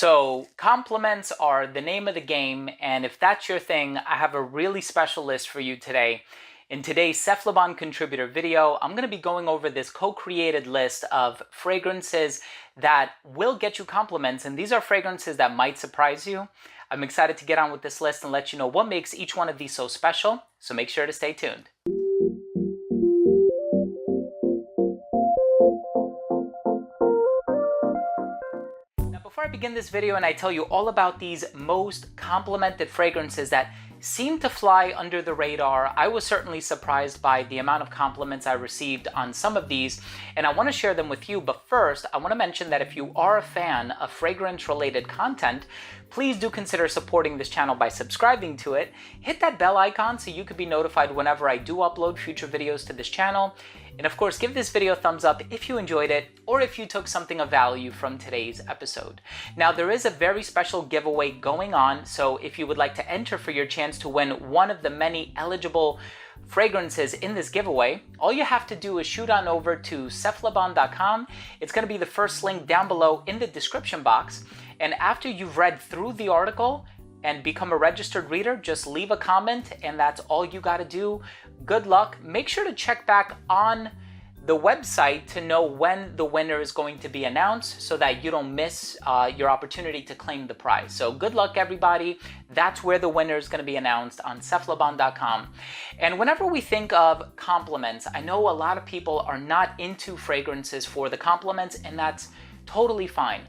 So compliments are the name of the game, and if that's your thing, I have a really special list for you today. In today's Cephalabon contributor video, I'm going to be going over this co-created list of fragrances that will get you compliments, and these are fragrances that might surprise you. I'm excited to get on with this list and let you know what makes each one of these so special, so make sure to stay tuned. Before I begin this video and I tell you all about these most complimented fragrances that seem to fly under the radar, I was certainly surprised by the amount of compliments I received on some of these, and I want to share them with you. But first, I want to mention that if you are a fan of fragrance-related content, please do consider supporting this channel by subscribing to it. Hit that bell icon so you can be notified whenever I do upload future videos to this channel. And of course, give this video a thumbs up if you enjoyed it or if you took something of value from today's episode. Now, there is a very special giveaway going on, so if you would like to enter for your chance to win one of the many eligible fragrances in this giveaway, all you have to do is shoot on over to cephalabon.com. It's going to be the first link down below in the description box. And after you've read through the article and become a registered reader, just leave a comment, and that's all you got to do. Good luck. Make sure to check back on the website to know when the winner is going to be announced so that you don't miss your opportunity to claim the prize. So good luck, everybody. That's where the winner is going to be announced, on cephalabon.com. And whenever we think of compliments, I know a lot of people are not into fragrances for the compliments, and that's totally fine.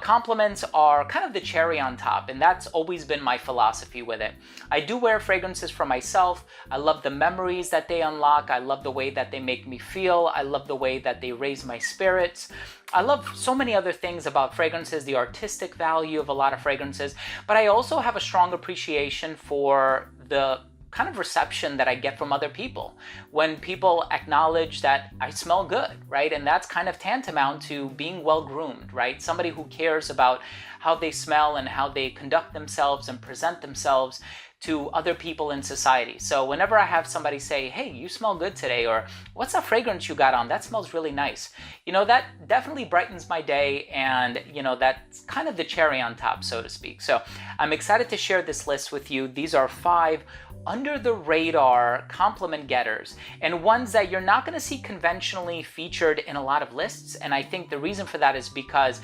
Compliments are kind of the cherry on top, and that's always been my philosophy with it. I do wear fragrances for myself. I love the memories that they unlock. I love the way that they make me feel. I love the way that they raise my spirits. I love so many other things about fragrances, the artistic value of a lot of fragrances, but I also have a strong appreciation for the kind of reception that I get from other people when people acknowledge that I smell good, right? And that's kind of tantamount to being well-groomed, right? Somebody who cares about how they smell and how they conduct themselves and present themselves to other people in society. So whenever I have somebody say, hey, you smell good today, or what's that fragrance you got on? That smells really nice. You know, that definitely brightens my day, and you know, that's kind of the cherry on top, so to speak. So I'm excited to share this list with you. These are 5 under the radar compliment getters, and ones that you're not going to see conventionally featured in a lot of lists. And I think the reason for that is because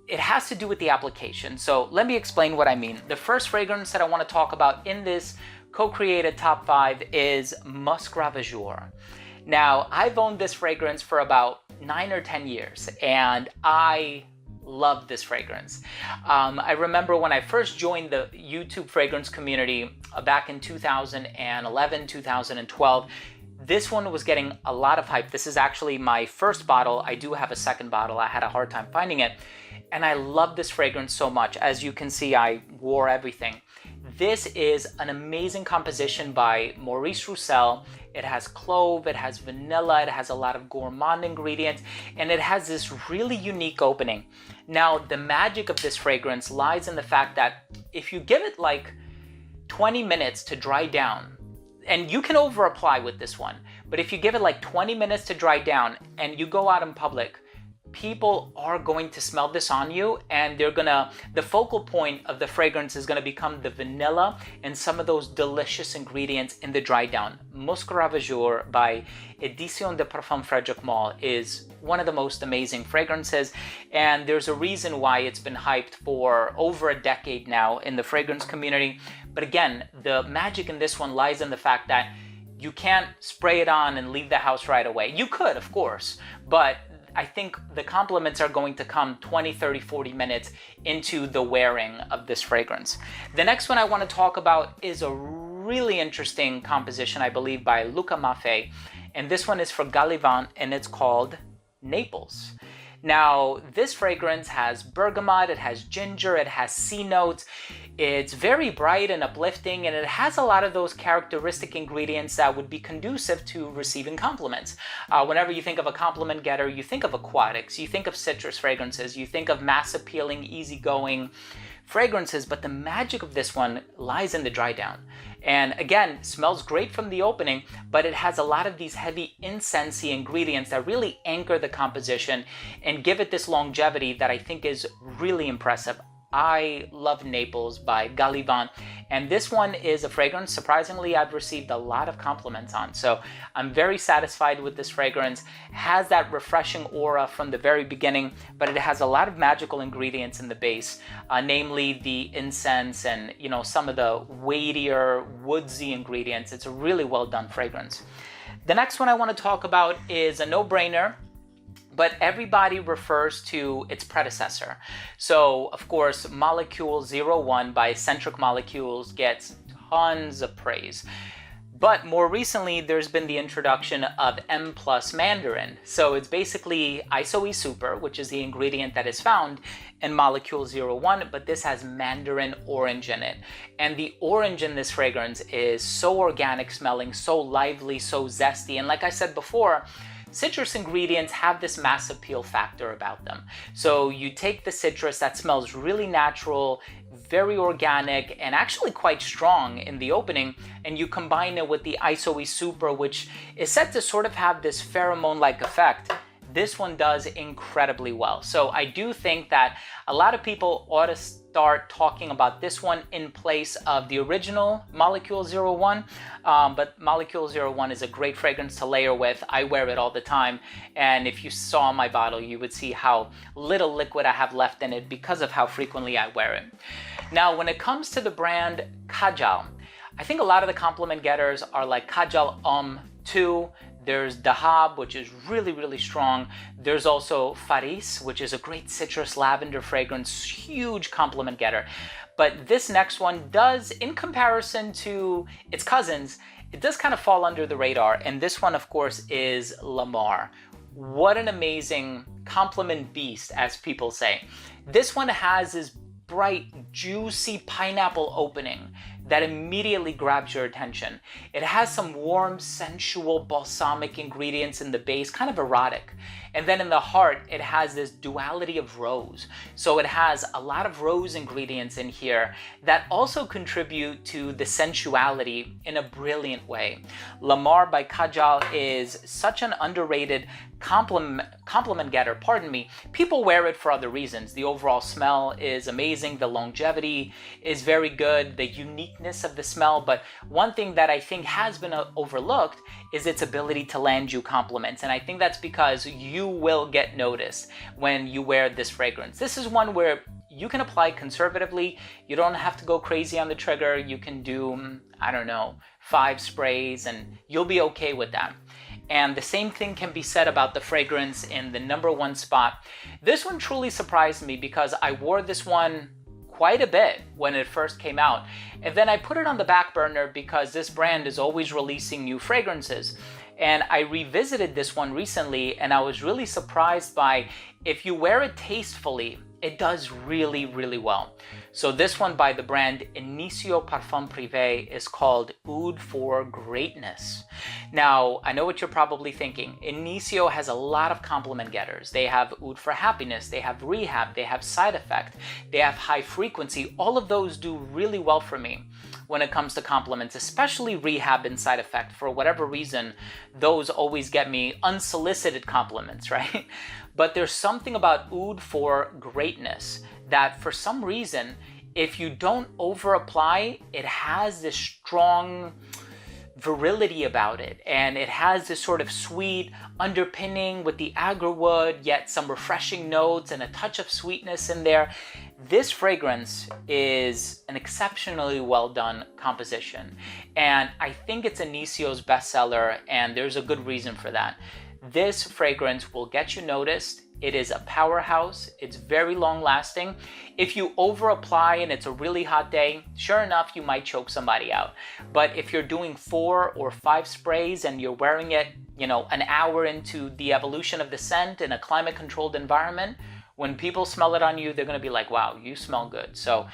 it has to do with the application. So let me explain what I mean. The first fragrance that I want to talk about in this co-created top 5 is Musc Ravageur. Now, I've owned this fragrance for about 9 or 10 years, and I love this fragrance. I remember when I first joined the YouTube fragrance community back in 2011, 2012, this one was getting a lot of hype. This is actually my first bottle. I do have a second bottle. I had a hard time finding it. And I love this fragrance so much. As you can see, I wore everything. This is an amazing composition by Maurice Roussel. It has clove, it has vanilla, it has a lot of gourmand ingredients, and it has this really unique opening. Now, the magic of this fragrance lies in the fact that if you give it like 20 minutes to dry down, and you can over apply with this one, but if you give it like 20 minutes to dry down and you go out in public, people are going to smell this on you, and the focal point of the fragrance is going to become the vanilla and some of those delicious ingredients in the dry down. Musc Ravageur by Edition de Parfum Frederic Malle is one of the most amazing fragrances, and there's a reason why it's been hyped for over a decade now in the fragrance community. But again, the magic in this one lies in the fact that you can't spray it on and leave the house right away. You could, of course, but I think the compliments are going to come 20, 30, 40 minutes into the wearing of this fragrance. The next one I want to talk about is a really interesting composition, I believe, by Luca Maffei. And this one is for Gallivant, and it's called Naples. Now, this fragrance has bergamot, it has ginger, it has sea notes. It's very bright and uplifting, and it has a lot of those characteristic ingredients that would be conducive to receiving compliments. Whenever you think of a compliment getter, you think of aquatics, you think of citrus fragrances, you think of mass appealing, easygoing fragrances, but the magic of this one lies in the dry down. And again, smells great from the opening, but it has a lot of these heavy incensey ingredients that really anchor the composition and give it this longevity that I think is really impressive. I love Naples by Gallivant, and this one is a fragrance surprisingly I've received a lot of compliments on. So I'm very satisfied with this fragrance. It has that refreshing aura from the very beginning, but it has a lot of magical ingredients in the base, namely the incense and some of the weightier woodsy ingredients. It's a really well done fragrance. The next one I want to talk about is a no-brainer, but everybody refers to its predecessor. So, of course, Molecule 01 by Centric Molecules gets tons of praise. But more recently, there's been the introduction of M+ Mandarin. So it's basically ISOE Super, which is the ingredient that is found in Molecule 01, but this has Mandarin orange in it. And the orange in this fragrance is so organic smelling, so lively, so zesty. And like I said before, citrus ingredients have this mass appeal factor about them. So you take the citrus that smells really natural, very organic, and actually quite strong in the opening, and you combine it with the ISOE Super, which is said to sort of have this pheromone-like effect. This one does incredibly well. So I do think that a lot of people ought to start talking about this one in place of the original Molecule 01. But Molecule 01 is a great fragrance to layer with. I wear it all the time. And if you saw my bottle, you would see how little liquid I have left in it because of how frequently I wear it. Now, when it comes to the brand Kajal, I think a lot of the compliment getters are like Kajal 2. There's Dahab, which is really, really strong. There's also Faris, which is a great citrus lavender fragrance, huge compliment getter. But this next one does, in comparison to its cousins, it does kind of fall under the radar. And this one, of course, is Lamar. What an amazing compliment beast, as people say. This one has this bright, juicy pineapple opening that immediately grabs your attention. It has some warm, sensual, balsamic ingredients in the base, kind of erotic. And then in the heart, it has this duality of rose. So it has a lot of rose ingredients in here that also contribute to the sensuality in a brilliant way. Lamar by Kajal is such an underrated compliment getter, pardon me. People wear it for other reasons. The overall smell is amazing. The longevity is very good. The uniqueness of the smell. But one thing that I think has been overlooked is its ability to land you compliments. And I think that's because you will get noticed when you wear this fragrance. This is one where you can apply conservatively. You don't have to go crazy on the trigger. You can do, I don't know, 5 sprays and you'll be okay with that. And the same thing can be said about the fragrance in the #1 spot. This one truly surprised me because I wore this one quite a bit when it first came out. And then I put it on the back burner because this brand is always releasing new fragrances. And I revisited this one recently and I was really surprised by, if you wear it tastefully, it does really, really well. So this one by the brand Initio Parfum Privé is called Oud for Greatness. Now, I know what you're probably thinking. Initio has a lot of compliment getters. They have Oud for Happiness, they have Rehab, they have Side Effect, they have High Frequency. All of those do really well for me when it comes to compliments, especially Rehab and Side Effect. For whatever reason, those always get me unsolicited compliments, right? But there's something about Oud for Greatness that for some reason, if you don't over apply, it has this strong virility about it. And it has this sort of sweet underpinning with the agarwood, yet some refreshing notes and a touch of sweetness in there. This fragrance is an exceptionally well done composition. And I think it's Initio's bestseller, and there's a good reason for that. This fragrance will get you noticed. It is a powerhouse. It's very long lasting. If you over apply and it's a really hot day, sure enough, you might choke somebody out. But if you're doing 4 or 5 sprays and you're wearing it, an hour into the evolution of the scent in a climate controlled environment, when people smell it on you, they're going to be like, wow, you smell good. So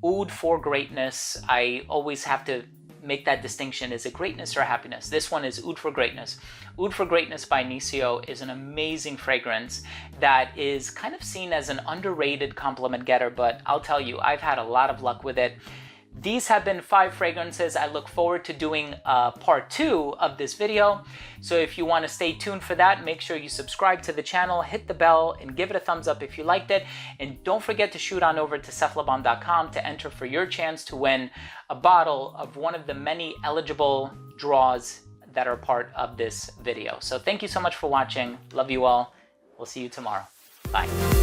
Oud for Greatness, I always have to make that distinction. Is it greatness or happiness? This one is Oud for Greatness. Oud for Greatness by Nisio is an amazing fragrance that is kind of seen as an underrated compliment getter, but I'll tell you, I've had a lot of luck with it. These have been 5 fragrances. I look forward to doing part 2 of this video. So if you want to stay tuned for that, make sure you subscribe to the channel, hit the bell, and give it a thumbs up if you liked it. And don't forget to shoot on over to cephalabon.com to enter for your chance to win a bottle of one of the many eligible draws that are part of this video. So thank you so much for watching. Love you all. We'll see you tomorrow. Bye.